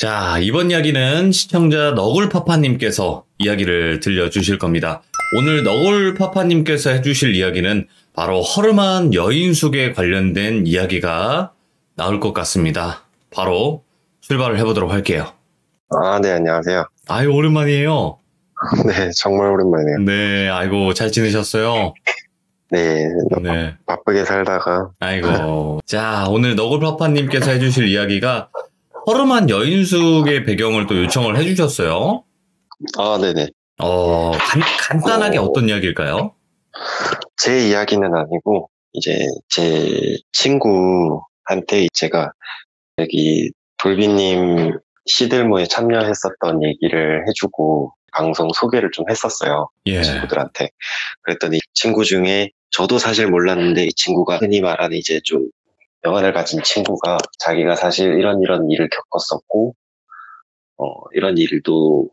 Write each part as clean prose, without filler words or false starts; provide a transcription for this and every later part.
자, 이번 이야기는 시청자 너굴파파님께서 이야기를 들려주실 겁니다. 오늘 너굴파파님께서 해주실 이야기는 바로 허름한 여인숙에 관련된 이야기가 나올 것 같습니다. 바로 출발을 해보도록 할게요. 네, 안녕하세요. 아유, 오랜만이에요. 네, 정말 오랜만이에요. 네, 아이고, 잘 지내셨어요? 네, 네. 바쁘게 살다가. 아이고. 자, 오늘 너굴파파님께서 해주실 이야기가 허름한 여인숙의 배경을 또 요청을 해주셨어요. 네네. 간단하게 어떤 이야기일까요? 제 이야기는 아니고, 이제 제 친구한테 제가 여기 돌비님 시들모에 참여했었던 얘기를 해주고, 방송 소개를 좀 했었어요. 예. 친구들한테. 그랬더니 친구 중에 저도 사실 몰랐는데 이 친구가 흔히 말하는 이제 좀 명언을 가진 친구가 자기가 사실 이런 일을 겪었었고, 이런 일도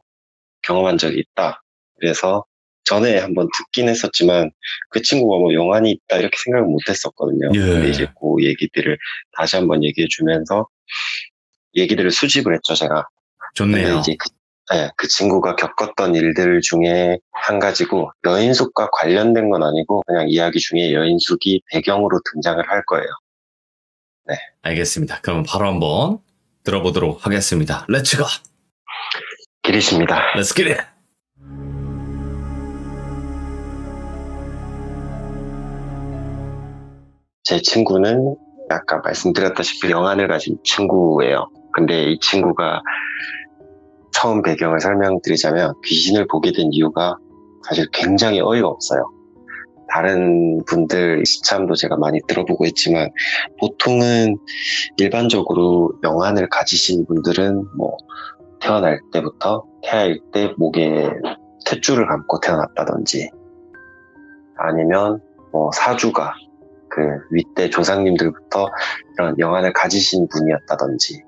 경험한 적이 있다. 그래서 전에 한번 듣긴 했었지만 그 친구가 뭐 영환이 있다 이렇게 생각을 못 했었거든요. 예. 근데 이제 그 얘기들을 다시 한번 얘기해 주면서 얘기들을 수집을 했죠, 제가. 좋네요. 근데 이제 그 친구가 겪었던 일들 중에 한 가지고 여인숙과 관련된 건 아니고 그냥 이야기 중에 여인숙이 배경으로 등장을 할 거예요. 네. 알겠습니다. 그럼 바로 한번 들어보도록 하겠습니다. 렛츠 고! 기리십니다. Let's get it! 제 친구는 아까 말씀드렸다시피 영안을 가진 친구예요. 근데 이 친구가 처음 배경을 설명드리자면 귀신을 보게 된 이유가 사실 굉장히 어이가 없어요. 다른 분들 시참도 제가 많이 들어보고 있지만 보통은 일반적으로 영안을 가지신 분들은 뭐 태어날 때부터 태아일 때 목에 탯줄을 감고 태어났다든지 아니면 뭐 사주가 그 윗대 조상님들부터 이런 영안을 가지신 분이었다든지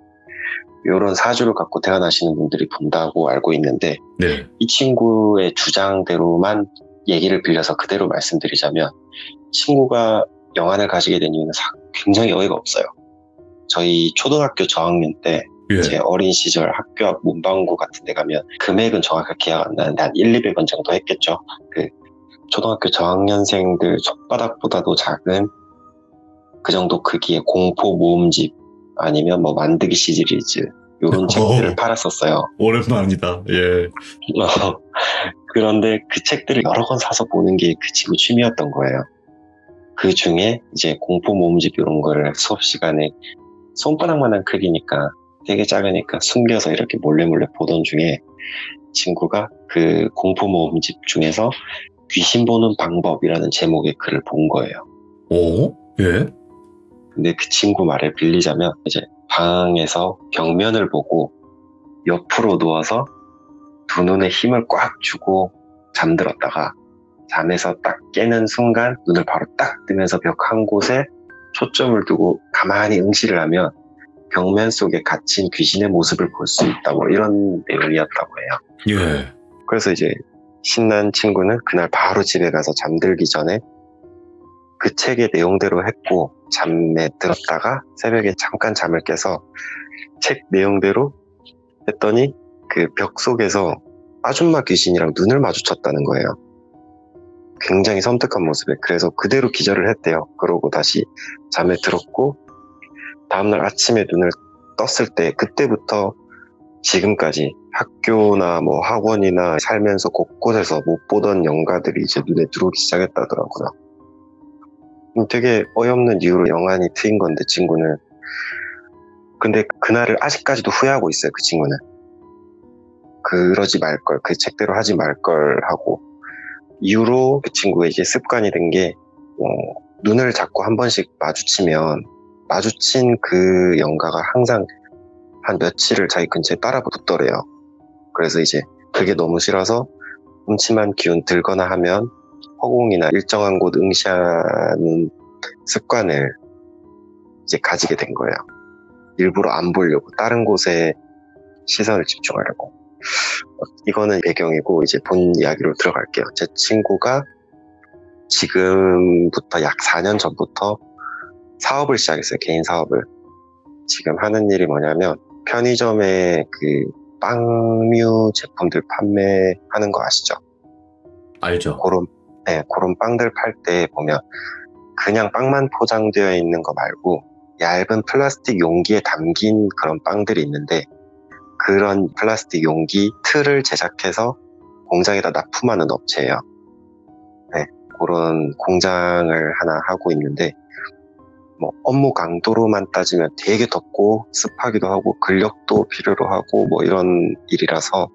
이런 사주를 갖고 태어나시는 분들이 본다고 알고 있는데 네. 이 친구의 주장대로만 얘기를 빌려서 그대로 말씀드리자면 친구가 영안을 가지게 된 이유는 굉장히 어이가 없어요. 저희 초등학교 저학년 때 제 어린 시절 학교 앞 문방구 같은 데 가면 금액은 정확하게 기억 안 나는데 한 1,200원 정도 했겠죠. 그 초등학교 저학년생들 손바닥보다도 작은 그 정도 크기의 공포 모음집 아니면 뭐 만드기 시리즈 이런 책들을 팔았었어요. 오랜만이다. 예. 그런데 그 책들을 여러 권 사서 보는 게 그 친구 취미였던 거예요. 그 중에 이제 공포 모음집 이런 거를 수업 시간에 손바닥만한 크기니까 되게 작으니까 숨겨서 이렇게 몰래 보던 중에 친구가 그 공포 모음집 중에서 귀신 보는 방법이라는 제목의 글을 본 거예요. 오? 예? 근데 그 친구 말을 빌리자면 이제 방에서 벽면을 보고 옆으로 누워서 두 눈에 힘을 꽉 주고 잠들었다가 잠에서 딱 깨는 순간 눈을 바로 딱 뜨면서 벽 한 곳에 초점을 두고 가만히 응시를 하면 벽면 속에 갇힌 귀신의 모습을 볼 수 있다 뭐 이런 내용이었다고 해요. 예. 그래서 이제 신난 친구는 그날 바로 집에 가서 잠들기 전에 그 책의 내용대로 했고 잠에 들었다가 새벽에 잠깐 잠을 깨서 책 내용대로 했더니 그 벽 속에서 아줌마 귀신이랑 눈을 마주쳤다는 거예요. 굉장히 섬뜩한 모습에. 그래서 그대로 기절을 했대요. 그러고 다시 잠에 들었고 다음날 아침에 눈을 떴을 때 그때부터 지금까지 학교나 뭐 학원이나 살면서 곳곳에서 못 보던 영가들이 이제 눈에 들어오기 시작했다더라고요. 되게 어이없는 이유로 영안이 트인 건데 친구는. 근데 그날을 아직까지도 후회하고 있어요. 그 친구는. 그러지 말걸, 그 책대로 하지 말걸 하고. 이후로 그 친구가 이제 습관이 된 게 눈을 자꾸 한 번씩 마주치면 마주친 그 영가가 항상 한 며칠을 자기 근처에 따라 붙더래요. 그래서 이제 그게 너무 싫어서 음침한 기운 들거나 하면 허공이나 일정한 곳 응시하는 습관을 이제 가지게 된 거예요. 일부러 안 보려고 다른 곳에 시선을 집중하려고. 이거는 배경이고 이제 본 이야기로 들어갈게요. 제 친구가 지금부터 약 4년 전부터 사업을 시작했어요. 개인 사업을. 지금 하는 일이 뭐냐면 편의점에 그 빵류 제품들 판매하는 거 아시죠? 알죠. 그런 빵들 팔 때 보면 그냥 빵만 포장되어 있는 거 말고 얇은 플라스틱 용기에 담긴 그런 빵들이 있는데, 그런 플라스틱 용기 틀을 제작해서 공장에다 납품하는 업체예요. 네, 그런 공장을 하나 하고 있는데, 뭐 업무 강도로만 따지면 되게 덥고 습하기도 하고 근력도 필요로 하고 뭐 이런 일이라서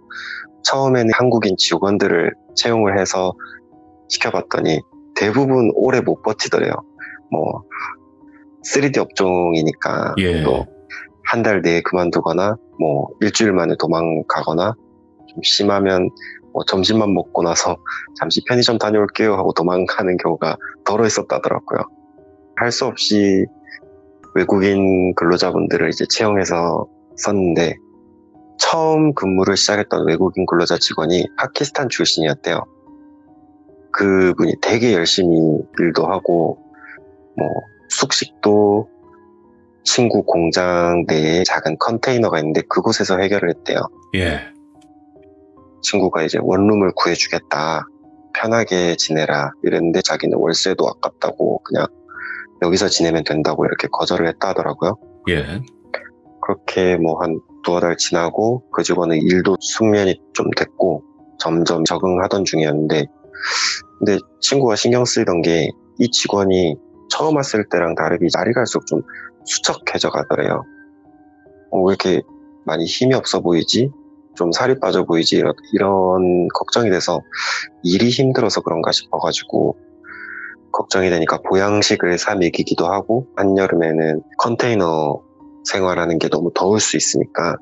처음에는 한국인 직원들을 채용을 해서 시켜봤더니 대부분 오래 못 버티더래요. 뭐 3D 업종이니까 예. 또 한 달 내에 그만두거나 뭐 일주일 만에 도망가거나, 좀 심하면 뭐 점심만 먹고 나서 잠시 편의점 다녀올게요 하고 도망가는 경우가 더러 있었다더라고요. 할 수 없이 외국인 근로자분들을 이제 채용해서 썼는데, 처음 근무를 시작했던 외국인 근로자 직원이 파키스탄 출신이었대요. 그분이 되게 열심히 일도 하고 뭐 숙식도 친구 공장 내에 작은 컨테이너가 있는데 그곳에서 해결을 했대요. 예. 친구가 이제 원룸을 구해주겠다, 편하게 지내라 이랬는데 자기는 월세도 아깝다고 그냥 여기서 지내면 된다고 이렇게 거절을 했다 하더라고요. 예. 그렇게 뭐 한 두어 달 지나고 그 직원은 일도 숙련이 좀 됐고 점점 적응하던 중이었는데, 근데 친구가 신경 쓰이던 게 이 직원이 처음 왔을 때랑 다르게 날이 갈수록 좀 수척해져 가더래요. 왜 이렇게 많이 힘이 없어 보이지? 좀 살이 빠져 보이지? 이런 걱정이 돼서 일이 힘들어서 그런가 싶어가지고 걱정이 되니까 보양식을 사 먹이기도 하고, 한여름에는 컨테이너 생활하는 게 너무 더울 수 있으니까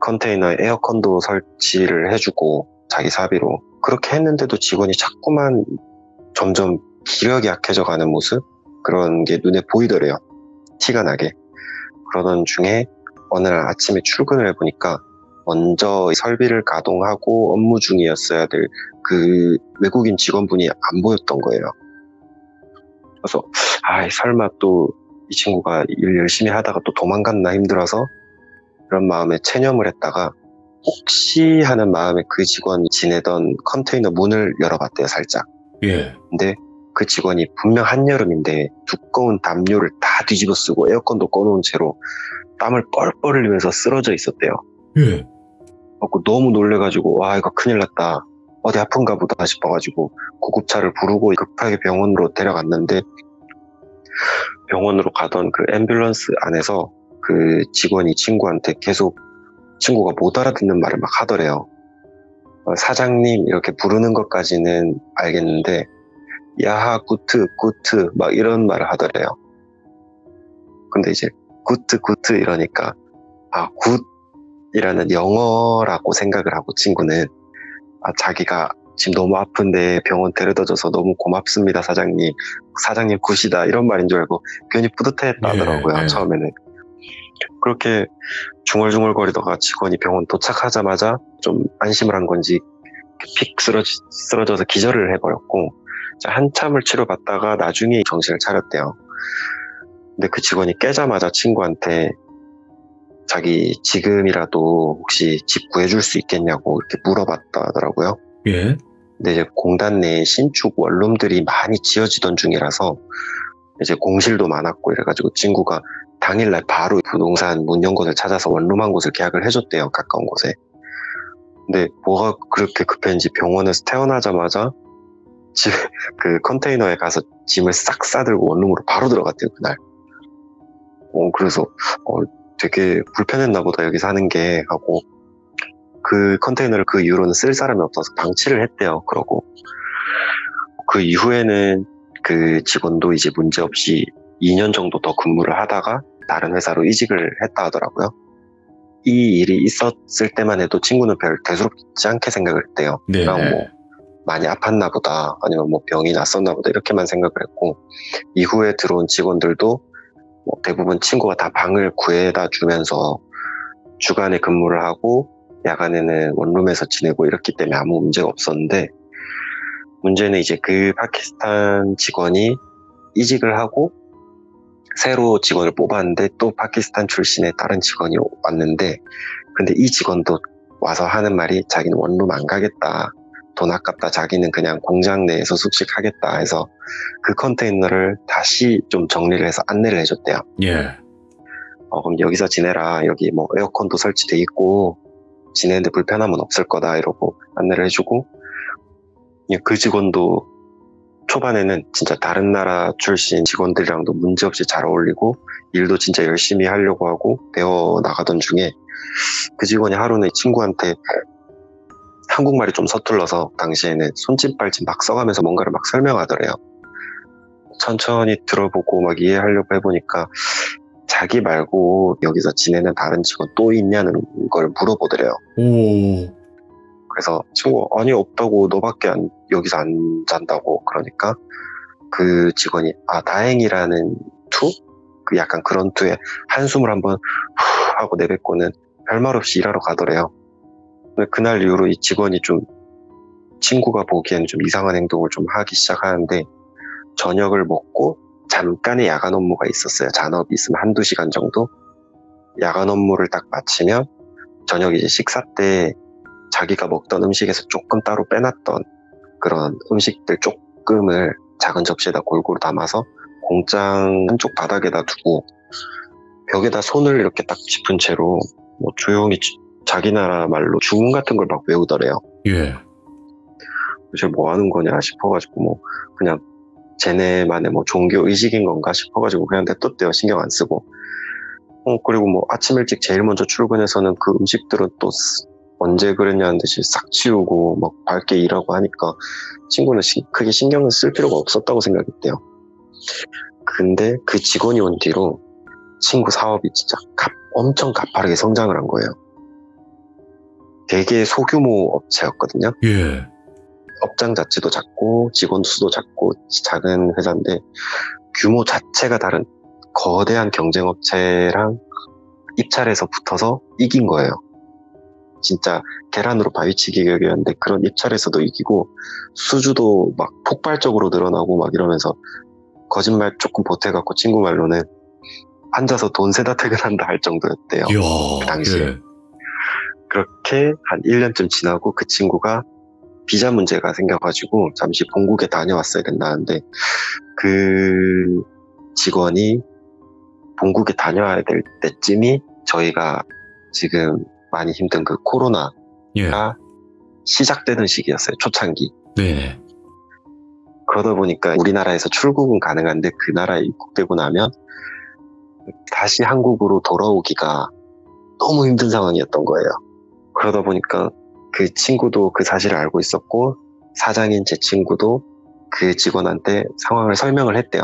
컨테이너에 에어컨도 설치를 해주고 자기 사비로 그렇게 했는데도 직원이 자꾸만 점점 기력이 약해져 가는 모습, 그런 게 눈에 보이더래요. 티가 나게. 그러던 중에 어느 날 아침에 출근을 해보니까 먼저 설비를 가동하고 업무 중이었어야 될 그 외국인 직원분이 안 보였던 거예요. 그래서 설마 또 이 친구가 일 열심히 하다가 또 도망갔나 힘들어서 그런 마음에 체념을 했다가, 혹시 하는 마음에 그 직원이 지내던 컨테이너 문을 열어봤대요, 살짝. 예. 근데 그 직원이 분명 한여름인데 두꺼운 담요를 다 뒤집어 쓰고 에어컨도 꺼놓은 채로 땀을 뻘뻘 흘리면서 쓰러져 있었대요. 예. 너무 놀래가지고 와, 이거 큰일 났다, 어디 아픈가 보다 싶어가지고 구급차를 부르고 급하게 병원으로 데려갔는데, 병원으로 가던 그 앰뷸런스 안에서 그 직원이 친구한테 계속 친구가 못 알아듣는 말을 막 하더래요. 사장님 이렇게 부르는 것까지는 알겠는데 야하 구트 구트 막 이런 말을 하더래요. 근데 이제 구트 구트 이러니까 굿이라는 영어라고 생각을 하고 친구는 자기가 지금 너무 아픈데 병원 데려다줘서 너무 고맙습니다 사장님, 사장님 굿이다 이런 말인 줄 알고 괜히 뿌듯해했다더라고요. 예. 처음에는. 그렇게 중얼중얼거리다가 직원이 병원 도착하자마자 좀 안심을 한 건지 픽 쓰러져서 기절을 해버렸고, 한참을 치료받다가 나중에 정신을 차렸대요. 근데 그 직원이 깨자마자 친구한테 자기 지금이라도 혹시 집 구해줄 수 있겠냐고 이렇게 물어봤다 하더라고요. 예. 근데 이제 공단 내에 신축 원룸들이 많이 지어지던 중이라서 이제 공실도 많았고 이래가지고 친구가 당일날 바로 부동산 문 연 곳을 찾아서 원룸 한 곳을 계약을 해줬대요, 가까운 곳에. 근데 뭐가 그렇게 급했는지 병원에서 태어나자마자 그 컨테이너에 가서 짐을 싹 싸들고 원룸으로 바로 들어갔대요, 그날. 그래서 되게 불편했나 보다 여기 사는 게 하고, 그 컨테이너를 그 이후로는 쓸 사람이 없어서 방치를 했대요. 그러고 그 이후에는 그 직원도 이제 문제없이 2년 정도 더 근무를 하다가 다른 회사로 이직을 했다 하더라고요. 이 일이 있었을 때만 해도 친구는 별 대수롭지 않게 생각을 했대요. 그냥 뭐 많이 아팠나 보다, 아니면 뭐 병이 났었나 보다 이렇게만 생각을 했고, 이후에 들어온 직원들도 뭐 대부분 친구가 다 방을 구해다 주면서 주간에 근무를 하고 야간에는 원룸에서 지내고 이렇기 때문에 아무 문제가 없었는데, 문제는 이제 그 파키스탄 직원이 이직을 하고 새로 직원을 뽑았는데 또 파키스탄 출신의 다른 직원이 왔는데, 근데 이 직원도 와서 하는 말이 자기는 원룸 안 가겠다. 돈 아깝다. 자기는 그냥 공장 내에서 숙식하겠다 해서 그 컨테이너를 다시 좀 정리를 해서 안내를 해줬대요. 예. 그럼 여기서 지내라. 여기 뭐 에어컨도 설치돼 있고 지내는데 불편함은 없을 거다. 이러고 안내를 해주고, 그 직원도 초반에는 진짜 다른 나라 출신 직원들이랑도 문제없이 잘 어울리고 일도 진짜 열심히 하려고 하고 배워 나가던 중에 그 직원이 하루는 이 친구한테 한국말이 좀 서툴러서 당시에는 손짓 발짓 막 써가면서 뭔가를 막 설명하더래요. 천천히 들어보고 막 이해하려고 해보니까 자기 말고 여기서 지내는 다른 직원 또 있냐는 걸 물어보더래요. 오. 그래서 친구가 아니 없다고, 너밖에 여기서 안 잔다고. 그러니까 그 직원이 다행이라는 투? 그 약간 그런 투에 한숨을 한번 후 하고 내뱉고는 별말 없이 일하러 가더래요. 근데 그날 이후로 이 직원이 좀 친구가 보기에는 좀 이상한 행동을 좀 하기 시작하는데, 저녁을 먹고 잠깐의 야간 업무가 있었어요. 잔업이 있으면 한두 시간 정도. 야간 업무를 딱 마치면 저녁 이제 식사 때 자기가 먹던 음식에서 조금 따로 빼놨던 그런 음식들 조금을 작은 접시에다 골고루 담아서 공장 한쪽 바닥에다 두고 벽에다 손을 이렇게 딱 짚은 채로 뭐 조용히 자기 나라 말로 주문 같은 걸 막 외우더래요. 예. 도대체 뭐 하는 거냐 싶어가지고 뭐 그냥 쟤네만의 뭐 종교 의식인 건가 싶어가지고 그냥 냅뒀대요. 신경 안 쓰고. 그리고 뭐 아침 일찍 제일 먼저 출근해서는 그 음식들은 또 언제 그랬냐는 듯이 싹 치우고 막 밝게 일하고 하니까 친구는 크게 신경을 쓸 필요가 없었다고 생각했대요. 근데 그 직원이 온 뒤로 친구 사업이 진짜 엄청 가파르게 성장을 한 거예요. 되게 소규모 업체였거든요. 예. 업장 자체도 작고 직원 수도 작고 작은 회사인데 규모 자체가 다른 거대한 경쟁업체랑 입찰해서 붙어서 이긴 거예요. 진짜 계란으로 바위치기 격이었는데 그런 입찰에서도 이기고 수주도 막 폭발적으로 늘어나고 막 이러면서 거짓말 조금 보태갖고 친구 말로는 앉아서 돈 세다 퇴근한다 할 정도였대요. 이야, 그 당시에. 예. 그렇게 한 1년쯤 지나고 그 친구가 비자 문제가 생겨가지고 잠시 본국에 다녀왔어야 된다는데 그 직원이 본국에 다녀와야 될 때쯤이 저희가 지금 많이 힘든 그 코로나가 예. 시작되는 시기였어요. 초창기. 네. 그러다 보니까 우리나라에서 출국은 가능한데 그 나라에 입국되고 나면 다시 한국으로 돌아오기가 너무 힘든 상황이었던 거예요. 그러다 보니까 그 친구도 그 사실을 알고 있었고 사장인 제 친구도 그 직원한테 상황을 설명을 했대요.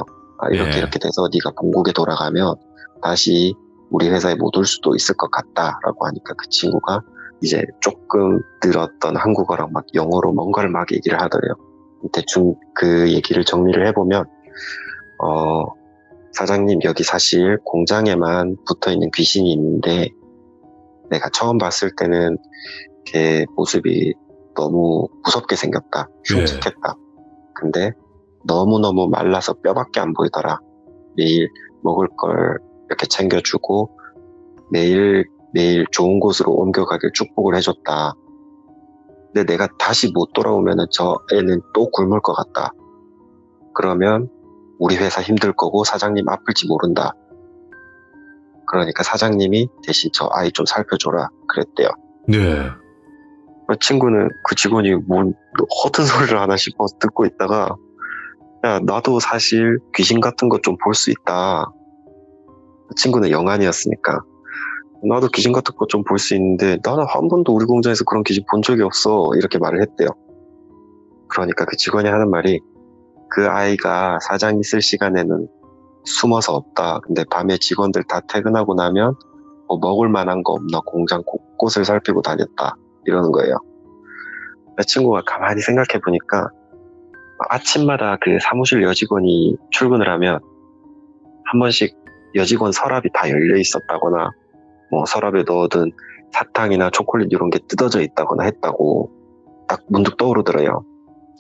이렇게 예. 이렇게 돼서 네가 본국에 돌아가면 다시 우리 회사에 못 올 수도 있을 것 같다라고 하니까 그 친구가 이제 조금 늘었던 한국어랑 막 영어로 뭔가를 막 얘기를 하더래요. 대충 그 얘기를 정리를 해보면 사장님 여기 사실 공장에만 붙어있는 귀신이 있는데 내가 처음 봤을 때는 걔 모습이 너무 무섭게 생겼다. 흉측했다. 근데 너무너무 말라서 뼈밖에 안 보이더라. 매일 먹을 걸 이렇게 챙겨주고 매일 좋은 곳으로 옮겨가길 축복을 해줬다. 근데 내가 다시 못 돌아오면 저 애는 또 굶을 것 같다. 그러면 우리 회사 힘들 거고 사장님 아플지 모른다. 그러니까 사장님이 대신 저 아이 좀 살펴줘라 그랬대요. 네. 그 친구는 그 직원이 뭔 허튼 소리를 하나 싶어서 듣고 있다가 야 나도 사실 귀신 같은 거 좀 볼 수 있다. 그 친구는 영안이었으니까 나도 귀신 같은 거 좀 볼 수 있는데 나는 한 번도 우리 공장에서 그런 귀신 본 적이 없어 이렇게 말을 했대요. 그러니까 그 직원이 하는 말이 그 아이가 사장 있을 시간에는 숨어서 없다. 근데 밤에 직원들 다 퇴근하고 나면 뭐 먹을 만한 거 없나 공장 곳곳을 살피고 다녔다. 이러는 거예요. 그 친구가 가만히 생각해 보니까 아침마다 그 사무실 여직원이 출근을 하면 한 번씩 여직원 서랍이 다 열려 있었다거나 뭐 서랍에 넣어둔 사탕이나 초콜릿 이런 게 뜯어져 있다거나 했다고 딱 문득 떠오르더래요.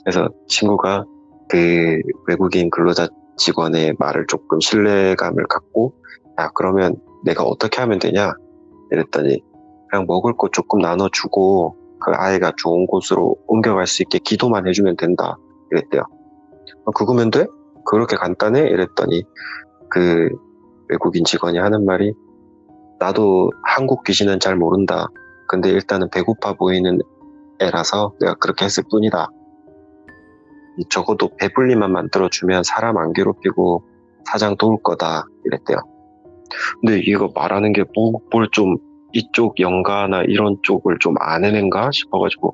그래서 친구가 그 외국인 근로자 직원의 말을 조금 신뢰감을 갖고, 야, 그러면 내가 어떻게 하면 되냐? 이랬더니, 그냥 먹을 거 조금 나눠주고, 그 아이가 좋은 곳으로 옮겨갈 수 있게 기도만 해주면 된다. 이랬대요. 그거면 돼? 그렇게 간단해? 이랬더니, 그 외국인 직원이 하는 말이, 나도 한국 귀신은 잘 모른다. 근데 일단은 배고파 보이는 애라서 내가 그렇게 했을 뿐이다. 적어도 배불리만 만들어주면 사람 안 괴롭히고 사장 도울 거다. 이랬대요. 근데 이거 말하는 게 뭘 좀 이쪽 연가나 이런 쪽을 좀 아는 앤가 싶어가지고,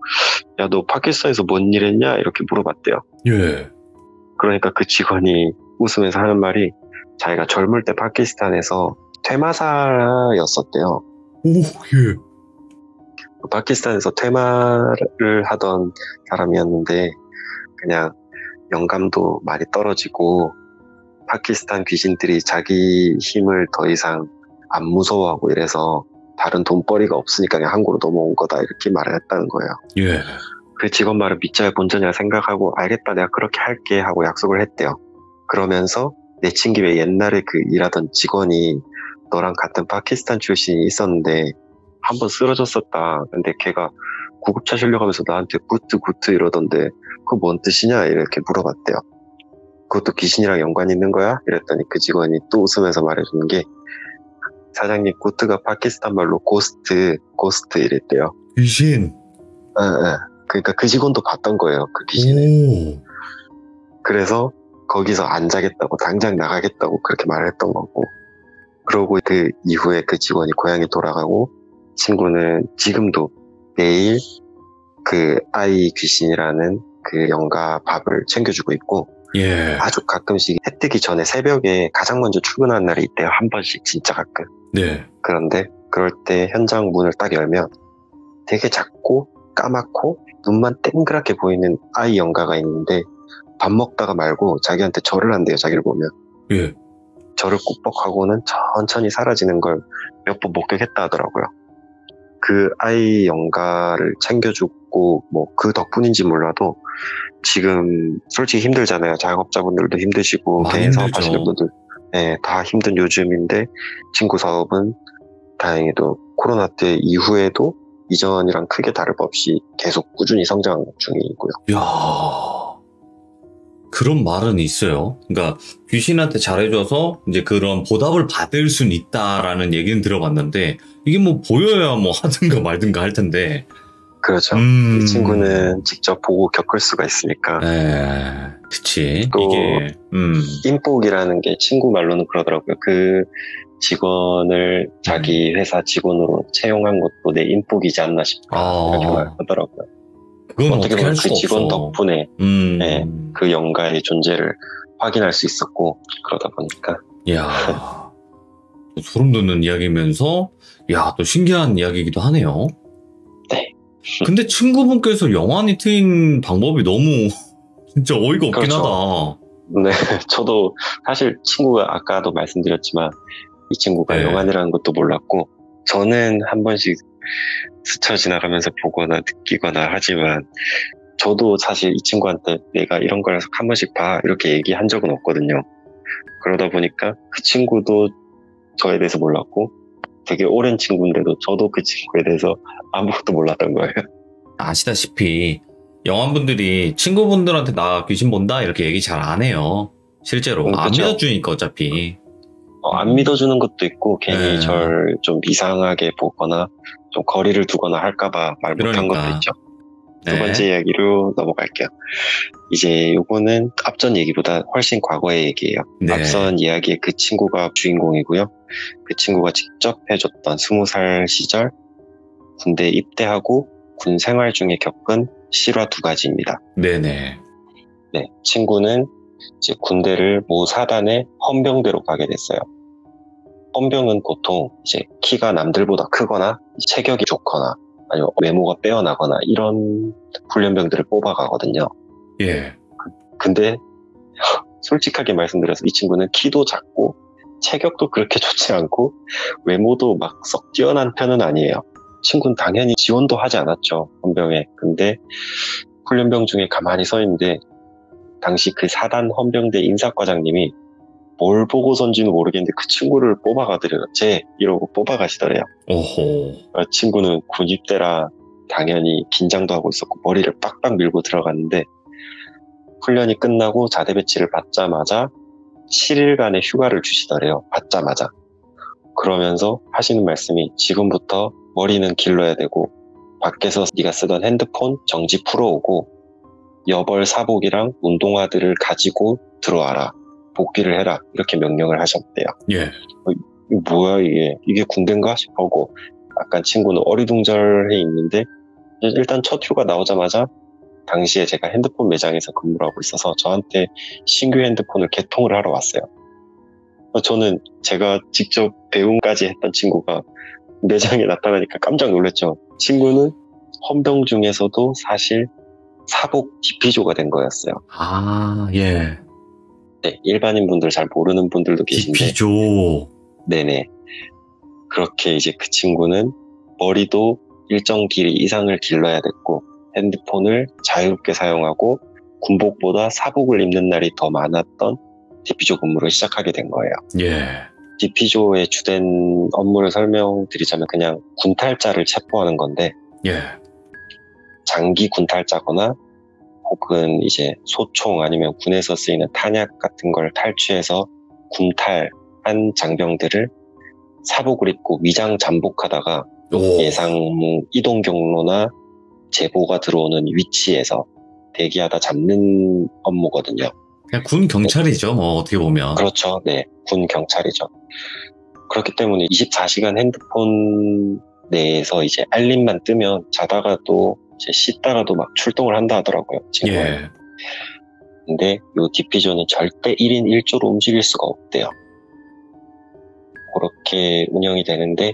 야, 너 파키스탄에서 뭔 일 했냐? 이렇게 물어봤대요. 예. 그러니까 그 직원이 웃으면서 하는 말이, 자기가 젊을 때 파키스탄에서 퇴마사였었대요. 오, 예. 파키스탄에서 퇴마를 하던 사람이었는데, 그냥 영감도 많이 떨어지고 파키스탄 귀신들이 자기 힘을 더 이상 안 무서워하고 이래서 다른 돈벌이가 없으니까 그냥 한국으로 넘어온 거다, 이렇게 말을 했다는 거예요. 예. 그 직원 말을 믿자야 본전이야 생각하고, 알겠다, 내가 그렇게 할게 하고 약속을 했대요. 그러면서 내친 김에 옛날에 그 일하던 직원이 너랑 같은 파키스탄 출신이 있었는데 한번 쓰러졌었다. 근데 걔가 구급차 실려가면서 나한테 구트 구트 이러던데 그거 뭔 뜻이냐? 이렇게 물어봤대요. 그것도 귀신이랑 연관이 있는 거야? 이랬더니 그 직원이 또 웃으면서 말해주는 게, 사장님, 구트가 파키스탄 말로 고스트 이랬대요. 귀신. 그러니까 그 직원도 봤던 거예요, 그 귀신을. 오. 그래서 거기서 안 자겠다고, 당장 나가겠다고 그렇게 말했던 거고. 그러고 그 이후에 그 직원이 고향에 돌아가고, 친구는 지금도 매일 그 아이 귀신이라는 그 영가 밥을 챙겨주고 있고, 예. 아주 가끔씩 해 뜨기 전에 새벽에 가장 먼저 출근하는 날이 있대요. 한 번씩, 진짜 가끔. 네. 그런데 그럴 때 현장 문을 딱 열면 되게 작고 까맣고 눈만 땡그랗게 보이는 아이 영가가 있는데, 밥 먹다가 말고 자기한테 절을 한대요, 자기를 보면. 예. 절을 꾹뻑하고는 천천히 사라지는 걸 몇 번 목격했다 하더라고요. 그 아이 영가를 챙겨주고 뭐 그 덕분인지 몰라도 지금 솔직히 힘들잖아요. 작업자분들도 힘드시고 많이 개인 힘들죠. 사업하시는 분들, 네, 다 힘든 요즘인데, 친구 사업은 다행히도 코로나 때 이후에도 이전이랑 크게 다를 것 없이 계속 꾸준히 성장 중이고요. 야, 그런 말은 있어요. 그러니까 귀신한테 잘해줘서 이제 그런 보답을 받을 순 있다라는 얘기는 들어봤는데, 이게 뭐 보여야 뭐 하든가 말든가 할 텐데. 그렇죠. 이 친구는 직접 보고 겪을 수가 있으니까. 네, 그치. 또 이게 인복이라는 게 친구 말로는 그러더라고요. 그 직원을 자기 회사 직원으로 채용한 것도 내 인복이지 않나 싶다, 이렇게 말하더라고요. 그건 어떻게 보면 그 직원 없어. 덕분에 네, 그 영가의 존재를 확인할 수 있었고, 그러다 보니까. 이야, 소름 돋는 이야기면서, 야, 또 신기한 이야기이기도 하네요. 네. 근데 친구분께서 영환이 트인 방법이 너무 진짜 어이가 없긴 그렇죠. 하다. 네, 저도 사실 친구가 아까도 말씀드렸지만 이 친구가 네. 영환이라는 것도 몰랐고, 저는 한 번씩 스쳐 지나가면서 보거나 느끼거나 하지만, 저도 사실 이 친구한테 내가 이런 거라서 한 번씩 봐, 이렇게 얘기한 적은 없거든요. 그러다 보니까 그 친구도 저에 대해서 몰랐고, 되게 오랜 친구인데도 저도 그 친구에 대해서 아무것도 몰랐던 거예요. 아시다시피 영환분들이 친구분들한테 나 귀신 본다 이렇게 얘기 잘 안 해요. 실제로 안 그쵸. 믿어주니까 어차피. 안 믿어주는 것도 있고, 괜히 네. 절 좀 이상하게 보거나 좀 거리를 두거나 할까봐 말 못한 그러니까. 것도 있죠. 네. 두 번째 이야기로 넘어갈게요. 이제 요거는 앞전 얘기보다 훨씬 과거의 얘기예요. 네. 앞선 이야기의 그 친구가 주인공이고요. 그 친구가 직접 해줬던 20살 시절 군대 입대하고 군 생활 중에 겪은 실화 2가지입니다. 네네. 네, 친구는 이제 군대를 모 사단의 헌병대로 가게 됐어요. 헌병은 보통 이제 키가 남들보다 크거나 체격이 좋거나 아니면 외모가 빼어나거나 이런 훈련병들을 뽑아가거든요. 예. 근데 솔직하게 말씀드려서 이 친구는 키도 작고 체격도 그렇게 좋지 않고 외모도 막 썩 뛰어난 편은 아니에요. 친구는 당연히 지원도 하지 않았죠, 헌병에. 근데 훈련병 중에 가만히 서 있는데 당시 그 사단 헌병대 인사과장님이 뭘 보고선지는 모르겠는데 그 친구를 뽑아가더래요. 이러고 뽑아가시더래요. 오호. 그 친구는 군입대라 당연히 긴장도 하고 있었고 머리를 빡빡 밀고 들어갔는데 훈련이 끝나고 자대 배치를 받자마자 7일간의 휴가를 주시더래요. 받자마자. 그러면서 하시는 말씀이 지금부터 머리는 길러야 되고 밖에서 네가 쓰던 핸드폰 정지 풀어오고 여벌 사복이랑 운동화들을 가지고 들어와라. 복귀를 해라. 이렇게 명령을 하셨대요. 예. 이거 뭐야 이게 군대인가 싶어고 약간 친구는 어리둥절해 있는데 일단 첫 휴가 나오자마자 당시에 제가 핸드폰 매장에서 근무를 하고 있어서 저한테 신규 핸드폰을 개통을 하러 왔어요. 저는 제가 직접 배움까지 했던 친구가 매장에 나타나니까 깜짝 놀랐죠. 친구는 헌병 중에서도 사실 사복 디피조가 된 거였어요. 아, 예. 네, 일반인 분들 잘 모르는 분들도 계신데. 디피조. 네네. 그렇게 이제 그 친구는 머리도 일정 길이 이상을 길러야 됐고 핸드폰을 자유롭게 사용하고 군복보다 사복을 입는 날이 더 많았던 디피조 근무를 시작하게 된 거예요. 예. 디피조의 주된 업무를 설명드리자면 그냥 군탈자를 체포하는 건데 예. 장기 군탈자거나 혹은 이제 소총 아니면 군에서 쓰이는 탄약 같은 걸 탈취해서 군탈한 장병들을 사복을 입고 위장 잠복하다가 오. 예상 이동 경로나 제보가 들어오는 위치에서 대기하다 잡는 업무거든요. 그냥 군 경찰이죠, 뭐, 어떻게 보면. 그렇죠. 네. 군 경찰이죠. 그렇기 때문에 24시간 핸드폰 내에서 이제 알림만 뜨면 자다가도 이제 씻다가도 막 출동을 한다 하더라고요. 친구가. 예. 근데 요 디피조는 절대 1인 1조로 움직일 수가 없대요. 그렇게 운영이 되는데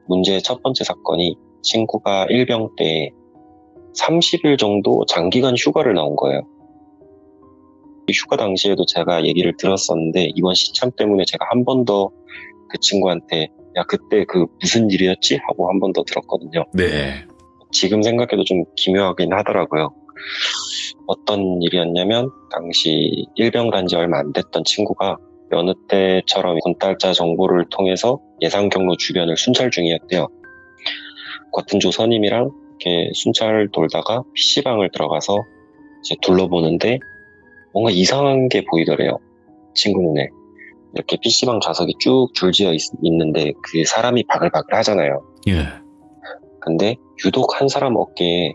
문제의 첫 번째 사건이 친구가 일병 때 30일 정도 장기간 휴가를 나온 거예요. 휴가 당시에도 제가 얘기를 들었었는데 이번 시참 때문에 제가 한 번 더 그 친구한테 야 그때 그 무슨 일이었지? 하고 한 번 더 들었거든요. 네. 지금 생각해도 좀 기묘하긴 하더라고요. 어떤 일이었냐면 당시 일병 간 지 얼마 안 됐던 친구가 여느 때처럼 군딸자 정보를 통해서 예상 경로 주변을 순찰 중이었대요. 과튼조 선임이랑 이렇게 순찰을 돌다가 PC방을 들어가서 이제 둘러보는데 뭔가 이상한 게 보이더래요. 친구 눈에. 이렇게 PC방 좌석이 쭉 줄지어 있는데 그 사람이 바글바글 하잖아요. 예. 근데 유독 한 사람 어깨에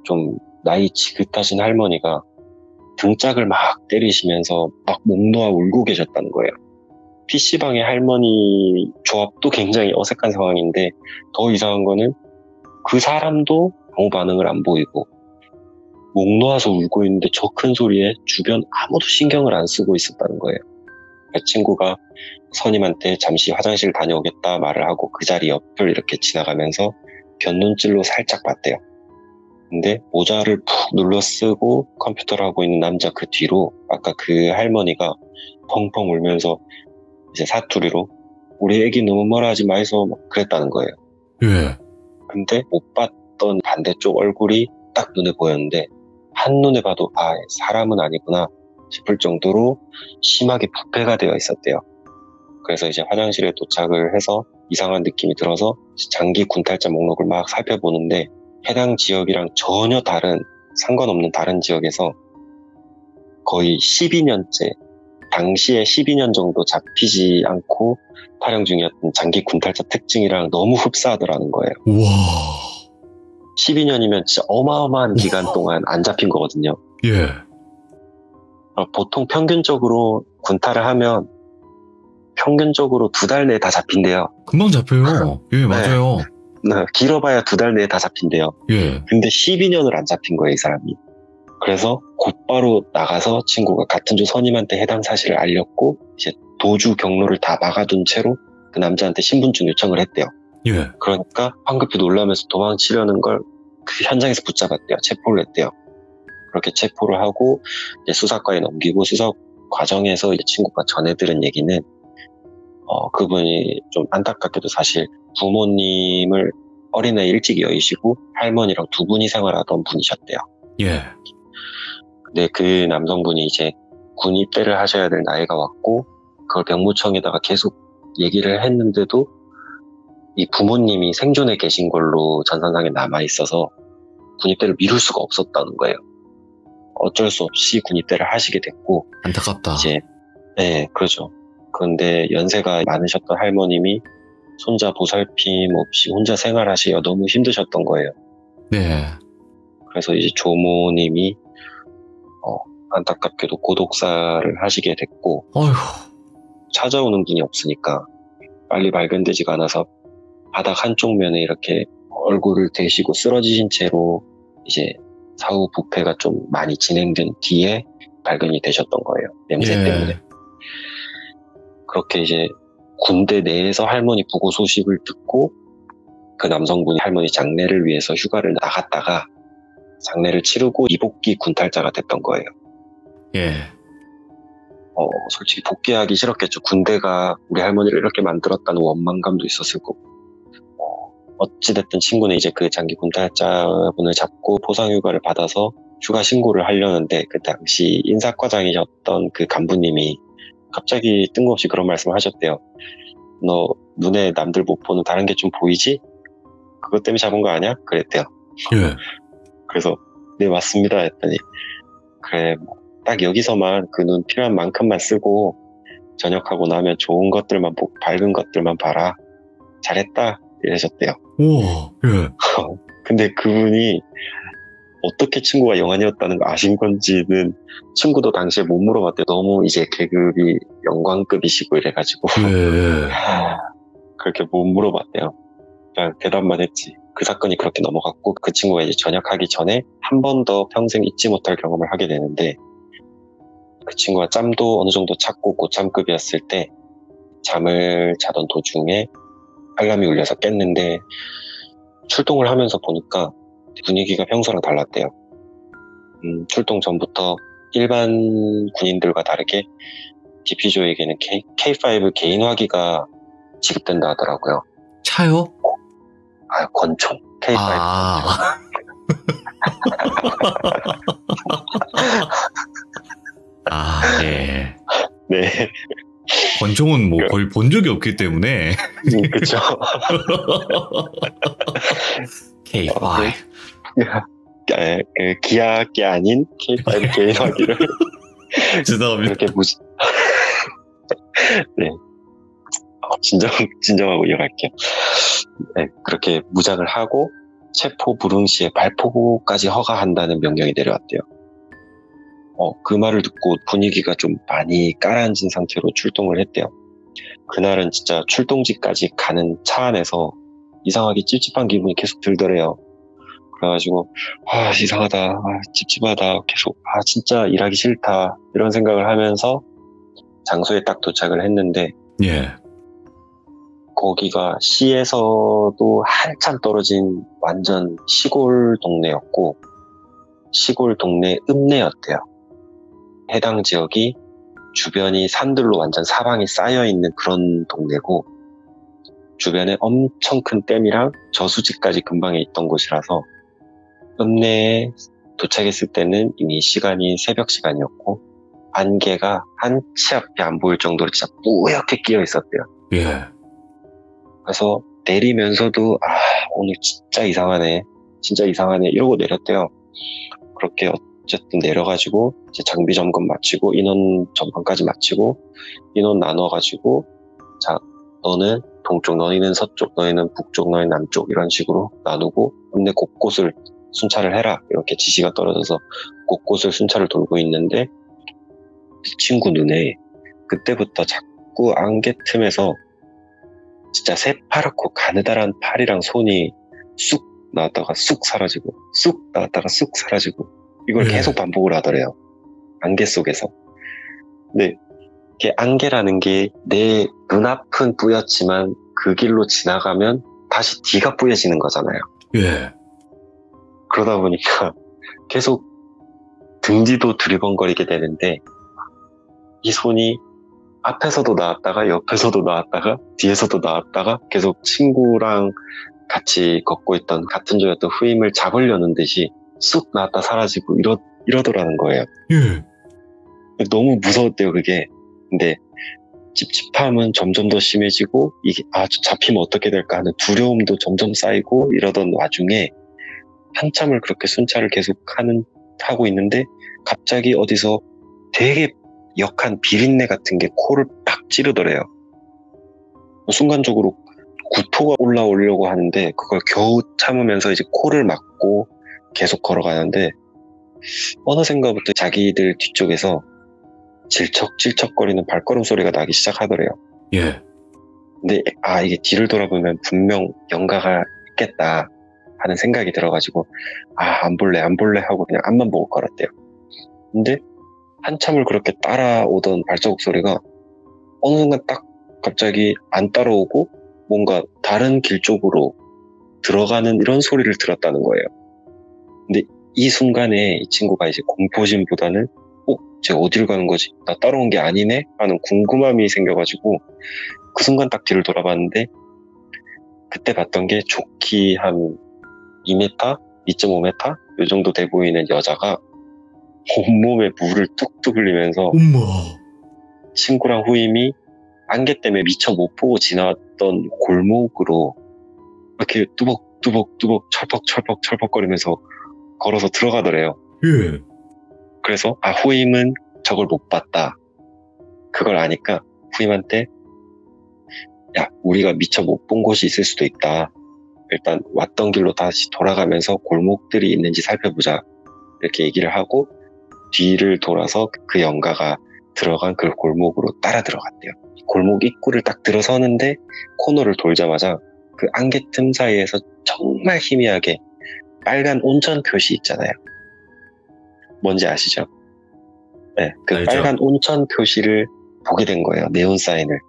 좀 나이 지긋하신 할머니가 등짝을 막 때리시면서 막 목 놓아 울고 계셨다는 거예요. PC방의 할머니 조합도 굉장히 어색한 상황인데 더 이상한 거는 그 사람도 아무 반응을 안 보이고 목 놓아서 울고 있는데 저 큰 소리에 주변 아무도 신경을 안 쓰고 있었다는 거예요. 그 친구가 선임한테 잠시 화장실 다녀오겠다 말을 하고 그 자리 옆을 이렇게 지나가면서 곁눈질로 살짝 봤대요. 근데 모자를 푹 눌러 쓰고 컴퓨터를 하고 있는 남자 그 뒤로 아까 그 할머니가 펑펑 울면서 이제 사투리로 우리 애기 너무 뭐라 하지 마이소 막 그랬다는 거예요. 예. 근데 못 봤던 반대쪽 얼굴이 딱 눈에 보였는데 한눈에 봐도 아 사람은 아니구나 싶을 정도로 심하게 부패가 되어 있었대요. 그래서 이제 화장실에 도착을 해서 이상한 느낌이 들어서 장기 군탈자 목록을 막 살펴보는데 해당 지역이랑 전혀 다른 상관없는 다른 지역에서 거의 12년째 당시에 12년 정도 잡히지 않고 탈영 중이었던 장기 군탈자 특징이랑 너무 흡사하더라는 거예요. 우와. 12년이면 진짜 어마어마한 기간 동안 안 잡힌 거거든요. 예. 보통 평균적으로 군탈을 하면 평균적으로 2달 내에 다 잡힌대요. 금방 잡혀요. 예, 맞아요. 네, 길어봐야 2달 내에 다 잡힌대요. 예. 근데 12년을 안 잡힌 거예요, 이 사람이. 그래서 곧바로 나가서 친구가 같은 조 선임한테 해당 사실을 알렸고 이제 도주 경로를 다 막아둔 채로 그 남자한테 신분증 요청을 했대요. 예. 그러니까 황급히 놀라면서 도망치려는 걸 그 현장에서 붙잡았대요. 체포를 했대요. 그렇게 체포를 하고 이제 수사과에 넘기고 수사 과정에서 이제 친구가 전해들은 얘기는 그분이 좀 안타깝게도 사실 부모님을 어린나이 일찍 여의시고 할머니랑 두 분이 생활하던 분이셨대요. 예. 근데 그 남성분이 이제 군 입대를 하셔야 될 나이가 왔고 그걸 병무청에다가 계속 얘기를 했는데도 이 부모님이 생존해 계신 걸로 전산상에 남아 있어서 군 입대를 미룰 수가 없었다는 거예요. 어쩔 수 없이 군 입대를 하시게 됐고 안타깝다. 이제 네, 그렇죠. 그런데 연세가 많으셨던 할머님이 손자 보살핌 없이 혼자 생활하시기가 너무 힘드셨던 거예요. 네. 그래서 이제 조모님이 안타깝게도 고독사를 하시게 됐고 어휴. 찾아오는 분이 없으니까 빨리 발견되지가 않아서 바닥 한쪽 면에 이렇게 얼굴을 대시고 쓰러지신 채로 이제 사후 부패가 좀 많이 진행된 뒤에 발견이 되셨던 거예요. 냄새 예. 때문에. 그렇게 이제 군대 내에서 할머니 부고 소식을 듣고 그 남성분이 할머니 장례를 위해서 휴가를 나갔다가 장례를 치르고 이복귀 군탈자가 됐던 거예요. 예. 솔직히 복귀하기 싫었겠죠. 군대가 우리 할머니를 이렇게 만들었다는 원망감도 있었을 거고. 어찌됐든 친구는 이제 그 장기 군탈자분을 잡고 포상휴가를 받아서 휴가 신고를 하려는데 그 당시 인사과장이셨던 그 간부님이 갑자기 뜬금없이 그런 말씀을 하셨대요. 너 눈에 남들 못 보는 다른 게 좀 보이지? 그것 때문에 잡은 거 아니야? 그랬대요. 예. 그래서 네 맞습니다 했더니 그래 딱 여기서만 그 눈 필요한 만큼만 쓰고 전역하고 나면 좋은 것들만 보고 밝은 것들만 봐라. 잘했다 이러셨대요. 우와. 예. 근데 그분이 어떻게 친구가 영환이었다는 거 아신 건지는 친구도 당시에 못 물어봤대요. 너무 이제 계급이 영광급이시고 이래가지고 예. 그렇게 못 물어봤대요. 그냥 대답만 했지. 그 사건이 그렇게 넘어갔고 그 친구가 이제 전역하기 전에 한 번 더 평생 잊지 못할 경험을 하게 되는데 그 친구가 짬도 어느 정도 찾고 고참급이었을 때 잠을 자던 도중에 알람이 울려서 깼는데 출동을 하면서 보니까 분위기가 평소랑 달랐대요. 출동 전부터 일반 군인들과 다르게 DP조에게는 K5 개인화기가 지급된다 하더라고요. 차요? 권총. K5. 아. 아, 예. 네. 권총은 뭐 거의 본 적이 없기 때문에. 그쵸. K5. 기압이 아닌 K5 개인화기를 죄송합니다. 그렇게 네. 진정하고 이어갈게요. 네, 그렇게 무장을 하고 체포 불응 시에 발포까지 허가한다는 명령이 내려왔대요. 그 말을 듣고 분위기가 좀 많이 가라앉은 상태로 출동을 했대요. 그날은 진짜 출동지까지 가는 차 안에서 이상하게 찝찝한 기분이 계속 들더래요. 그래가지고 이상하다, 찝찝하다, 계속 진짜 일하기 싫다 이런 생각을 하면서 장소에 딱 도착을 했는데 예. 거기가 시에서도 한참 떨어진 완전 시골 동네였고 시골 동네 읍내였대요. 해당 지역이 주변이 산들로 완전 사방이 쌓여있는 그런 동네고 주변에 엄청 큰 댐이랑 저수지까지 근방에 있던 곳이라서 읍내에 도착했을 때는 이미 시간이 새벽 시간이었고 안개가 한 치 앞이 안 보일 정도로 진짜 뿌옇게 끼어 있었대요. 예. 그래서 내리면서도 오늘 진짜 이상하네 이러고 내렸대요. 그렇게 어쨌든 내려가지고 이제 장비 점검 마치고 인원 점검까지 마치고 인원 나눠가지고 자 너는 동쪽, 너희는 서쪽, 너희는 북쪽, 너희는 남쪽 이런 식으로 나누고 읍내 곳곳을 순찰을 해라 이렇게 지시가 떨어져서 곳곳을 순찰을 돌고 있는데 이 친구 눈에 그때부터 자꾸 안개 틈에서 진짜 새파랗고 가느다란 팔이랑 손이 쑥 나왔다가 쑥 사라지고 쑥 나왔다가 쑥 사라지고 이걸 계속 반복을 하더래요. 안개 속에서. 근데 이게 안개라는 게 내 눈앞은 뿌옇지만 그 길로 지나가면 다시 뒤가 뿌얘지는 거잖아요. 예. 그러다 보니까 계속 등 뒤도 두리번거리게 되는데 이 손이 앞에서도 나왔다가 옆에서도 나왔다가 뒤에서도 나왔다가 계속 친구랑 같이 걷고 있던 같은 조였던 후임을 잡으려는 듯이 쑥 나왔다 사라지고 이러더라는 거예요. 예. 너무 무서웠대요, 그게. 근데 찝찝함은 점점 더 심해지고 이게 잡히면 어떻게 될까 하는 두려움도 점점 쌓이고 이러던 와중에 한참을 그렇게 순찰을 계속 하고 있는데 갑자기 어디서 되게 역한 비린내 같은 게 코를 팍 찌르더래요. 순간적으로 구토가 올라오려고 하는데 그걸 겨우 참으면서 이제 코를 막고 계속 걸어가는데 어느샌가부터 자기들 뒤쪽에서 질척질척거리는 발걸음 소리가 나기 시작하더래요. 예. 근데 이게 뒤를 돌아보면 분명 영가가 있겠다 하는 생각이 들어가지고 안 볼래 하고 그냥 앞만 보고 걸었대요. 근데 한참을 그렇게 따라오던 발자국 소리가 어느 순간 딱 갑자기 안 따라오고 뭔가 다른 길 쪽으로 들어가는 이런 소리를 들었다는 거예요. 근데 이 순간에 이 친구가 이제 공포심보다는 쟤 어디를 가는 거지? 나 따라온 게 아니네? 하는 궁금함이 생겨가지고 그 순간 딱 뒤를 돌아봤는데 그때 봤던 게 좋기 한 2m? 2.5m? 이 정도 돼 보이는 여자가 온몸에 물을 뚝뚝 흘리면서 엄마. 친구랑 후임이 안개 때문에 미처 못 보고 지나왔던 골목으로 이렇게 뚜벅뚜벅 철퍽철퍽거리면서 걸어서 들어가더래요. 예. 그래서 후임은 저걸 못 봤다. 그걸 아니까 후임한테 야, 우리가 미처 못 본 곳이 있을 수도 있다. 일단 왔던 길로 다시 돌아가면서 골목들이 있는지 살펴보자. 이렇게 얘기를 하고 뒤를 돌아서 그 영가가 들어간 그 골목으로 따라 들어갔대요. 골목 입구를 딱 들어서는데 코너를 돌자마자 그 안개 틈 사이에서 정말 희미하게 빨간 온천 표시 있잖아요. 뭔지 아시죠? 네, 그 알죠. 빨간 온천 표시를 보게 된 거예요. 네온 사인을.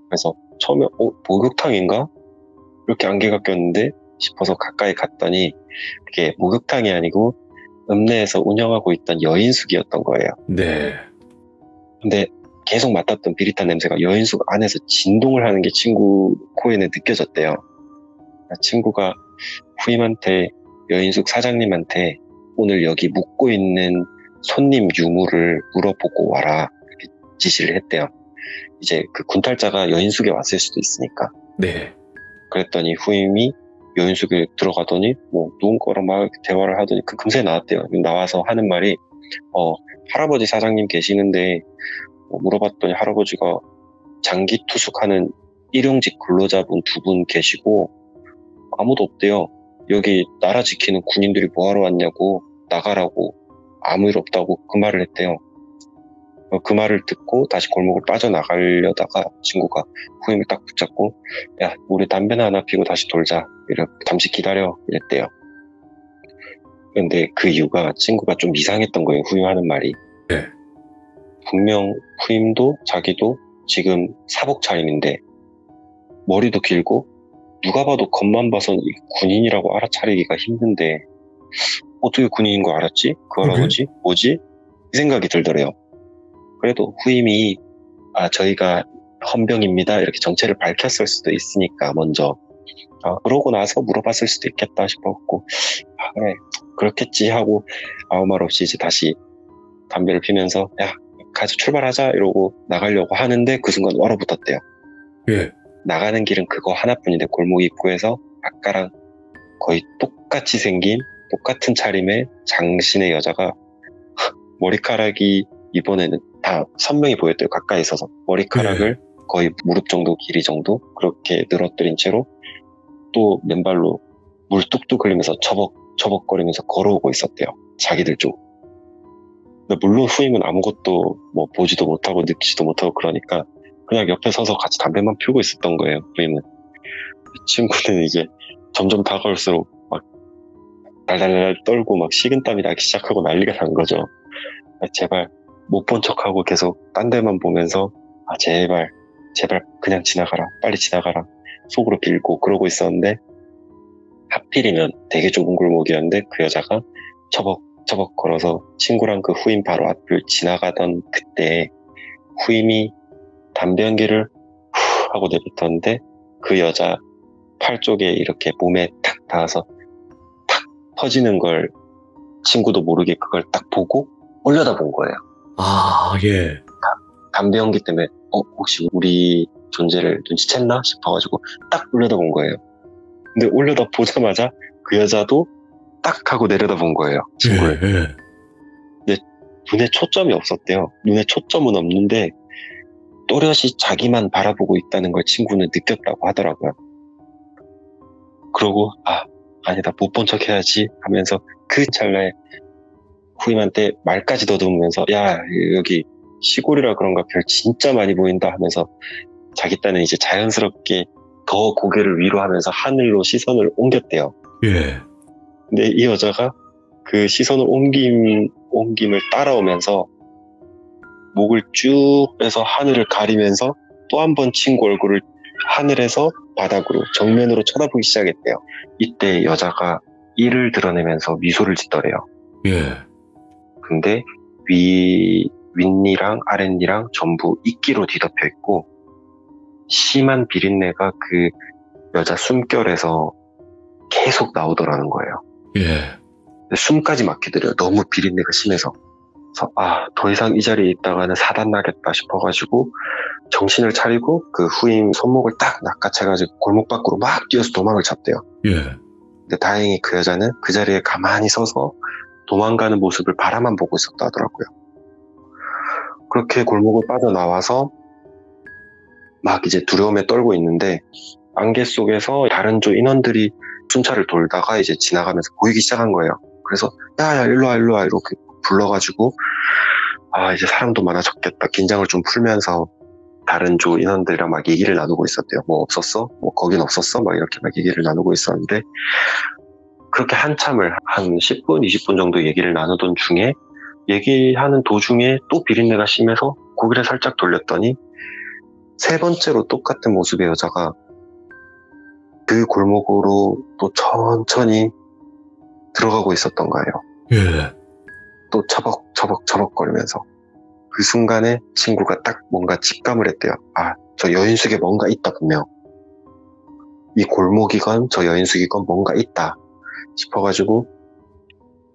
그래서 처음에 목욕탕인가? 이렇게 안개가 꼈는데 싶어서 가까이 갔더니 그게 목욕탕이 아니고 읍내에서 운영하고 있던 여인숙이었던 거예요. 네. 근데 계속 맡았던 비릿한 냄새가 여인숙 안에서 진동을 하는 게 친구 코에는 느껴졌대요. 친구가 후임한테 여인숙 사장님한테 오늘 여기 묵고 있는 손님 유무를 물어보고 와라 이렇게 지시를 했대요. 이제 그 군탈자가 여인숙에 왔을 수도 있으니까. 네. 그랬더니 후임이 여인숙에 들어가더니 누군가랑 막 대화를 하더니 금세 나왔대요. 나와서 하는 말이 할아버지 사장님 계시는데 물어봤더니 할아버지가 장기 투숙하는 일용직 근로자분 2분 계시고 아무도 없대요. 여기 나라 지키는 군인들이 뭐하러 왔냐고 나가라고 아무 일 없다고 그 말을 했대요. 그 말을 듣고 다시 골목을 빠져나가려다가 친구가 후임을 딱 붙잡고 야 우리 담배나 하나 피고 다시 돌자 이렇게 잠시 기다려 이랬대요. 근데 그 이유가 친구가 좀 이상했던 거예요. 후임 하는 말이. 네. 분명 후임도 자기도 지금 사복 차림인데 머리도 길고 누가 봐도 겉만 봐선 군인이라고 알아차리기가 힘든데 어떻게 군인인 거 알았지? 그 할아버지? 뭐지? 이 생각이 들더래요. 그래도 후임이 저희가 헌병입니다 이렇게 정체를 밝혔을 수도 있으니까 먼저 그러고 나서 물어봤을 수도 있겠다 싶었고 그래 그렇겠지 하고 아무 말 없이 이제 다시 담배를 피면서 야 가서 출발하자 이러고 나가려고 하는데 그 순간 얼어붙었대요. 예. 나가는 길은 그거 하나뿐인데 골목 입구에서 아까랑 거의 똑같이 생긴 똑같은 차림의 장신의 여자가 머리카락이 이번에는 다 선명히 보였대요. 가까이 있어서 머리카락을 거의 무릎 정도 길이 정도 그렇게 늘어뜨린 채로 또 맨발로 물 뚝뚝 흘리면서 처벅거리면서 걸어오고 있었대요. 자기들 쪽. 근데 물론 후임은 아무것도 보지도 못하고 느끼지도 못하고 그러니까 그냥 옆에 서서 같이 담배만 피우고 있었던 거예요. 후임은. 이 친구는 이제 점점 다가올수록 막 달달달 떨고 막 식은땀이 나기 시작하고 난리가 난 거죠. 제발 못 본 척하고 계속 딴 데만 보면서 제발 그냥 지나가라 빨리 지나가라 속으로 빌고 그러고 있었는데 하필이면 되게 좁은 골목이었는데 그 여자가 처벅 걸어서 친구랑 그 후임 바로 앞을 지나가던 그때 후임이 담배 연기를 후 하고 내뱉었는데 그 여자 팔 쪽에 이렇게 몸에 탁 닿아서 탁 퍼지는 걸 친구도 모르게 그걸 딱 보고 올려다본 거예요. 아, 예. 담배 연기 때문에 혹시 우리 존재를 눈치챘나 싶어가지고 딱 올려다본 거예요. 근데 올려다보자마자 그 여자도 딱 하고 내려다본 거예요. 친구를. 예. 근데 눈에 초점이 없었대요. 눈에 초점은 없는데 또렷이 자기만 바라보고 있다는 걸 친구는 느꼈다고 하더라고요. 그러고 아니다, 못 본 척 해야지 하면서 그 찰나에 후임한테 말까지 더듬으면서 야, 여기 시골이라 그런가 별 진짜 많이 보인다 하면서 자기 딴은 이제 자연스럽게 더 고개를 위로 하면서 하늘로 시선을 옮겼대요. 예. 근데 이 여자가 그 시선을 옮김을 따라오면서 목을 쭉 빼서 하늘을 가리면서 또 한 번 친구 얼굴을 하늘에서 바닥으로 정면으로 쳐다보기 시작했대요. 이때 여자가 이를 드러내면서 미소를 짓더래요. 예. 근데 윗니랑 아랫니랑 전부 이끼로 뒤덮여 있고 심한 비린내가 그 여자 숨결에서 계속 나오더라는 거예요. 예. 숨까지 막히더래요. 너무 비린내가 심해서. 그래서 더 이상 이 자리에 있다가는 사단 나겠다 싶어가지고 정신을 차리고 그 후임 손목을 딱 낚아채가지고 골목 밖으로 막 뛰어서 도망을 쳤대요. 예. 근데 다행히 그 여자는 그 자리에 가만히 서서 도망가는 모습을 바라만 보고 있었다 하더라고요. 그렇게 골목을 빠져나와서 막 이제 두려움에 떨고 있는데 안개 속에서 다른 조 인원들이 순찰을 돌다가 이제 지나가면서 보이기 시작한 거예요. 그래서 야 일로 와 이렇게 불러가지고 이제 사람도 많아졌겠다. 긴장을 좀 풀면서 다른 조 인원들이랑 막 얘기를 나누고 있었대요. 뭐 없었어? 뭐 거긴 없었어? 막 이렇게 막 얘기를 나누고 있었는데 그렇게 한참을 한 10분, 20분 정도 얘기를 나누던 중에 얘기하는 도중에 또 비린내가 심해서 고개를 살짝 돌렸더니 세 번째로 똑같은 모습의 여자가 그 골목으로 또 천천히 들어가고 있었던 거예요. 예. 또 처벅처벅거리면서 그 순간에 친구가 딱 뭔가 직감을 했대요. 저 여인숙에 뭔가 있다 분명. 이 골목이건 저 여인숙이건 뭔가 있다 싶어가지고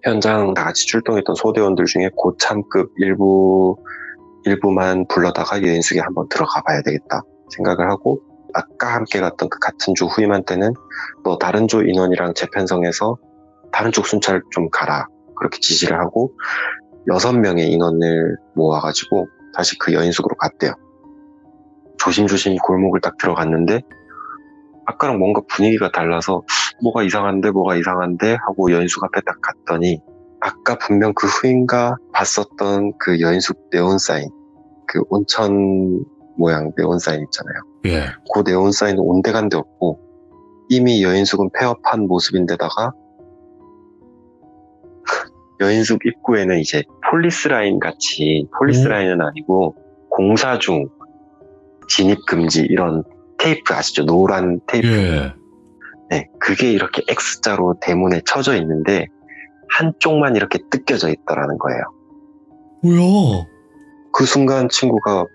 현장 다 같이 출동했던 소대원들 중에 고참급 일부만 불러다가 여인숙에 한번 들어가 봐야 되겠다 생각을 하고 아까 함께 갔던 그 같은 조 후임한테는 너 다른 조 인원이랑 재편성해서 다른 쪽 순찰 좀 가라 그렇게 지시를 하고 6명의 인원을 모아가지고 다시 그 여인숙으로 갔대요. 조심조심 골목을 딱 들어갔는데 아까랑 뭔가 분위기가 달라서 뭐가 이상한데 하고 여인숙 앞에 딱 갔더니 아까 분명 그 후임과 봤었던 그 여인숙 네온사인, 그 온천 모양 네온사인 있잖아요. 예. 그 네온사인은 온데간데 없고 이미 여인숙은 폐업한 모습인데다가 여인숙 입구에는 이제 폴리스라인 같이 폴리스라인은 아니고 공사 중 진입 금지 이런 테이프 아시죠? 노란 테이프. 예. 네, 그게 이렇게 X자로 대문에 쳐져 있는데 한쪽만 이렇게 뜯겨져 있더라는 거예요. 뭐야? 그 순간 친구가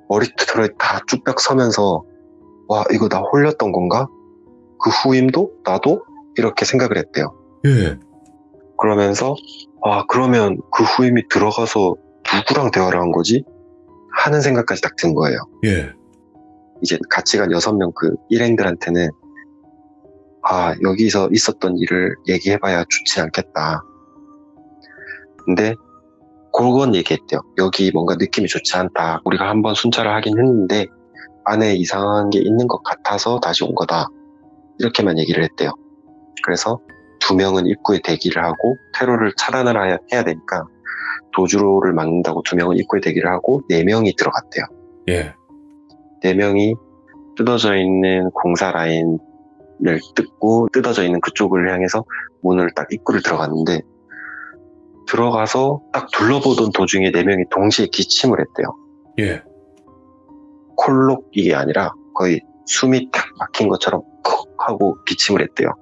머리털에 다 쭈뼛 서면서 와 이거 나 홀렸던 건가? 그 후임도 나도 이렇게 생각을 했대요. 예. 그러면서 그러면 그 후임이 들어가서 누구랑 대화를 한 거지? 하는 생각까지 딱 든 거예요. 예. 이제 같이 간 6명 그 일행들한테는 여기서 있었던 일을 얘기해봐야 좋지 않겠다. 근데 그건 얘기했대요. 여기 뭔가 느낌이 좋지 않다. 우리가 한번 순찰을 하긴 했는데 안에 이상한 게 있는 것 같아서 다시 온 거다. 이렇게만 얘기를 했대요. 그래서 2명은 입구에 대기를 하고 테러를 차단을 해야 되니까 도주로를 막는다고 2명은 입구에 대기를 하고 4명이 들어갔대요. 예. 4명이 뜯어져 있는 공사 라인을 뜯고 뜯어져 있는 그쪽을 향해서 문을 딱 입구를 들어갔는데 들어가서 딱 둘러보던 도중에 4명이 동시에 기침을 했대요. 예. 콜록이 아니라 거의 숨이 딱 막힌 것처럼 콕 하고 기침을 했대요.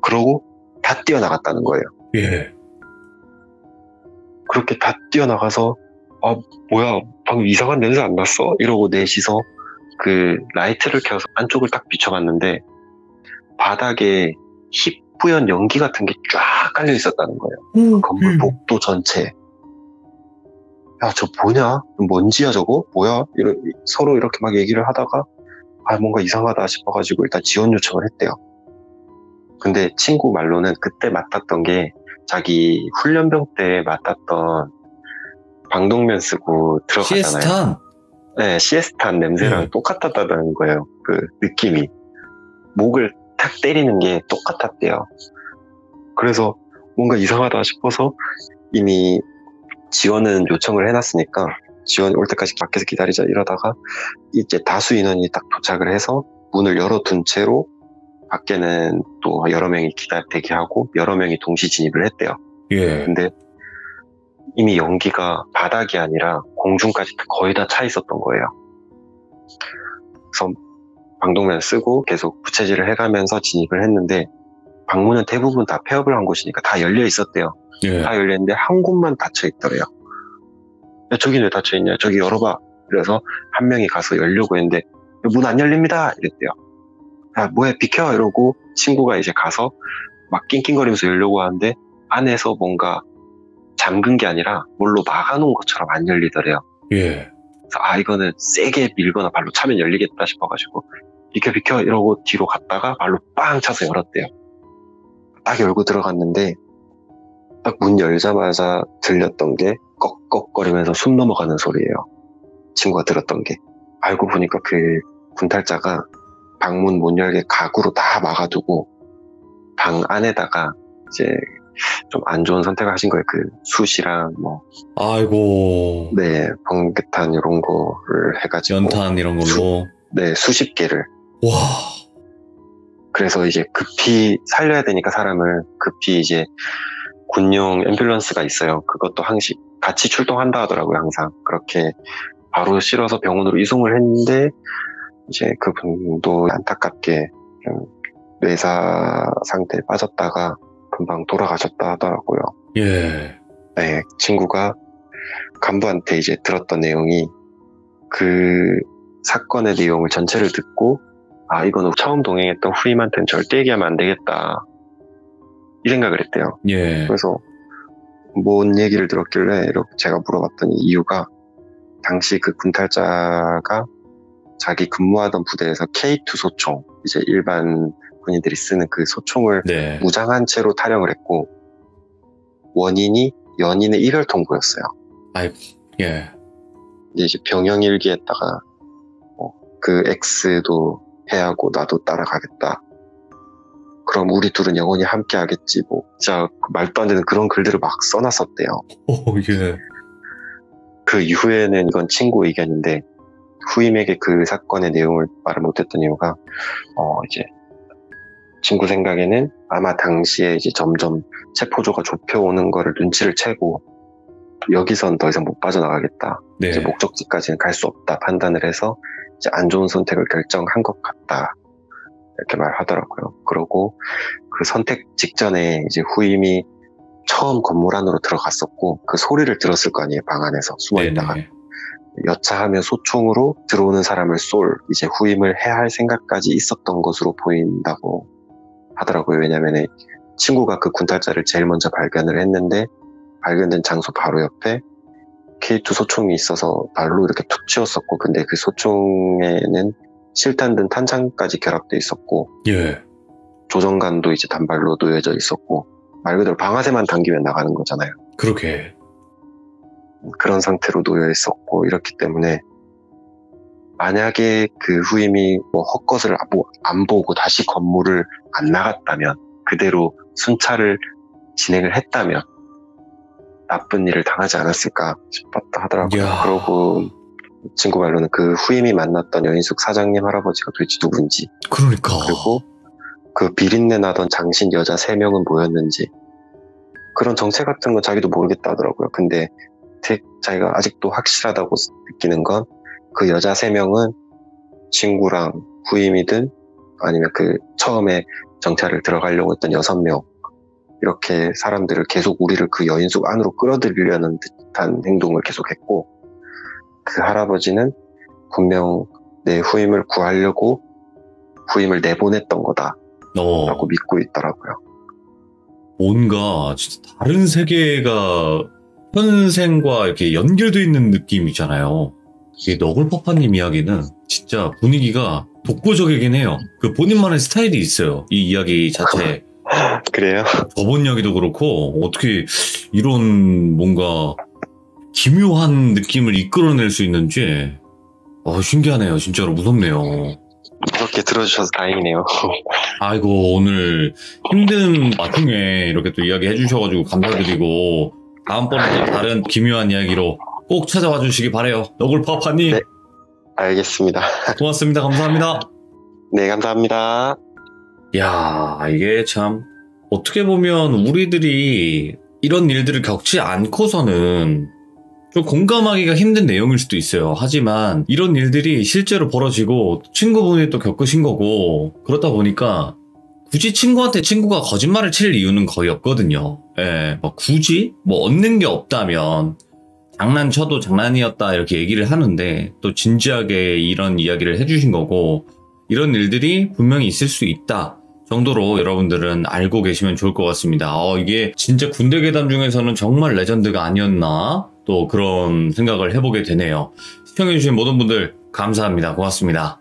그러고 다 뛰어나갔다는 거예요. 예. 그렇게 다 뛰어나가서 뭐야 방금 이상한 냄새 안 났어? 이러고 넷이서 그 라이트를 켜서 안쪽을 딱 비춰봤는데 바닥에 뿌연 연기 같은 게 쫙 깔려 있었다는 거예요. 건물 복도 전체에. 야, 저 뭐냐? 먼지야 저거? 뭐야? 서로 이렇게 막 얘기를 하다가 뭔가 이상하다 싶어가지고 일단 지원 요청을 했대요. 근데 친구 말로는 그때 맡았던 게 자기 훈련병 때 맡았던 방독면 쓰고 들어가잖아요. 시에스탄? 네, 시에스탄 냄새랑 똑같았다는 거예요. 그 느낌이. 목을 탁 때리는 게 똑같았대요. 그래서 뭔가 이상하다 싶어서 이미 지원은 요청을 해놨으니까 지원 올 때까지 밖에서 기다리자 이러다가 이제 다수 인원이 딱 도착을 해서 문을 열어둔 채로 밖에는 또 여러 명이 대기하고 여러 명이 동시 진입을 했대요. 예. 근데 이미 연기가 바닥이 아니라 공중까지 거의 다 차 있었던 거예요. 그래서 방독면 쓰고 계속 부채질을 해가면서 진입을 했는데 방문은 대부분 다 폐업을 한 곳이니까 다 열려 있었대요. 예. 다 열렸는데 한 곳만 닫혀 있더래요. 야, 저기 왜 닫혀 있냐? 저기 열어봐. 그래서 한 명이 가서 열려고 했는데 문 안 열립니다. 이랬대요. 야, 뭐해 비켜 이러고 친구가 이제 가서 막 낑낑거리면서 열려고 하는데 안에서 뭔가 잠근 게 아니라 뭘로 막아놓은 것처럼 안 열리더래요. 예. 그래서 이거는 세게 밀거나 발로 차면 열리겠다 싶어가지고 비켜 이러고 뒤로 갔다가 발로 빵 차서 열었대요. 딱 열고 들어갔는데 딱 문 열자마자 들렸던 게 꺽꺽거리면서 숨 넘어가는 소리예요. 친구가 들었던 게. 알고 보니까 그 군탈자가 방문 못 열게 가구로 다 막아두고 방 안에다가 이제 좀 안 좋은 선택을 하신 거예요. 그 숯이랑 뭐 아이고. 네, 번개탄 이런 거를 해가지고 연탄 이런 걸로. 네, 수십 개를. 와. 그래서 이제 급히 살려야 되니까 사람을 급히 이제 군용 앰뷸런스가 있어요. 그것도 항상 같이 출동한다 하더라고요. 항상 그렇게 바로 실어서 병원으로 이송을 했는데 이제 그분도 안타깝게 뇌사 상태에 빠졌다가 금방 돌아가셨다 하더라고요. 예. 네, 친구가 간부한테 이제 들었던 내용이 그 사건의 내용을 전체를 듣고 이거는 처음 동행했던 후임한테는 절대 얘기하면 안 되겠다 이 생각을 했대요. 예. 그래서 뭔 얘기를 들었길래 이렇게 제가 물어봤더니 이유가 당시 그 군탈자가 자기 근무하던 부대에서 K2 소총, 이제 일반 군인들이 쓰는 그 소총을 네. 무장한 채로 탈영을 했고 원인이 연인의 이별 통보였어요. 아이고. 예. 이제 병영일기에다가 그 X도 해하고 나도 따라가겠다. 그럼 우리 둘은 영원히 함께 하겠지. 뭐 진짜 말도 안 되는 그런 글들을 막 써놨었대요. 오, 예. 그 이후에는 이건 친구 의견인데 후임에게 그 사건의 내용을 말을 못했던 이유가 이제 친구 생각에는 아마 당시에 이제 점점 체포조가 좁혀오는 거를 눈치를 채고 여기선 더 이상 못 빠져나가겠다. 네. 이제 목적지까지는 갈 수 없다 판단을 해서 이제 안 좋은 선택을 결정한 것 같다. 이렇게 말하더라고요. 그러고 그 선택 직전에 이제 후임이 처음 건물 안으로 들어갔었고 그 소리를 들었을 거 아니에요. 방 안에서 숨어있다가. 네네. 여차하면 소총으로 들어오는 사람을 쏠 이제 후임을 해야 할 생각까지 있었던 것으로 보인다고 하더라고요. 왜냐면은 친구가 그 군탈자를 제일 먼저 발견을 했는데 발견된 장소 바로 옆에 K2 소총이 있어서 발로 이렇게 툭 치웠었고 근데 그 소총에는 실탄 등 탄창까지 결합돼 있었고 예. 조정관도 이제 단발로 놓여져 있었고 말 그대로 방아쇠만 당기면 나가는 거잖아요. 그렇게. 그런 상태로 놓여 있었고 이렇기 때문에 만약에 그 후임이 뭐 헛것을 안 보고 다시 건물을 안 나갔다면 그대로 순찰을 진행을 했다면 나쁜 일을 당하지 않았을까 싶었다 하더라고요. 이야. 그러고 친구 말로는 그 후임이 만났던 여인숙 사장님 할아버지가 도대체 누군지 그러니까. 그리고 그 비린내 나던 장신 여자 3명은 뭐였는지 그런 정체 같은 건 자기도 모르겠다 하더라고요. 근데 자기가 아직도 확실하다고 느끼는 건 그 여자 3명은 친구랑 후임이든 아니면 그 처음에 정찰을 들어가려고 했던 6명 이렇게 사람들을 계속 우리를 그 여인숙 안으로 끌어들이려는 듯한 행동을 계속했고 그 할아버지는 분명 내 후임을 구하려고 후임을 내보냈던 거다라고 믿고 있더라고요. 뭔가 진짜 다른 세계가 현생과 이렇게 연결되어 있는 느낌이잖아요. 이 너굴파파님 이야기는 진짜 분위기가 독보적이긴 해요. 그 본인만의 스타일이 있어요. 이 이야기 자체에. 그래요? 저번 이야기도 그렇고 어떻게 이런 뭔가 기묘한 느낌을 이끌어낼 수 있는지 신기하네요. 진짜로 무섭네요. 그렇게 들어주셔서 다행이네요. 아이고 오늘 힘든 와중에 이렇게 또 이야기 해주셔가지고 감사드리고 다음번에도 다른 기묘한 이야기로 꼭 찾아와 주시기 바래요. 너굴파파님. 네. 알겠습니다. 고맙습니다. 감사합니다. 네, 감사합니다. 야, 이게 참 어떻게 보면 우리들이 이런 일들을 겪지 않고서는 좀 공감하기가 힘든 내용일 수도 있어요. 하지만 이런 일들이 실제로 벌어지고 친구분이 또 겪으신 거고 그렇다 보니까 굳이 친구한테 친구가 거짓말을 칠 이유는 거의 없거든요. 예, 굳이 얻는 게 없다면 장난쳐도 장난이었다 이렇게 얘기를 하는데 또 진지하게 이런 이야기를 해주신 거고 이런 일들이 분명히 있을 수 있다 정도로 여러분들은 알고 계시면 좋을 것 같습니다. 이게 진짜 군대 괴담 중에서는 정말 레전드가 아니었나 또 그런 생각을 해보게 되네요. 시청해주신 모든 분들 감사합니다. 고맙습니다.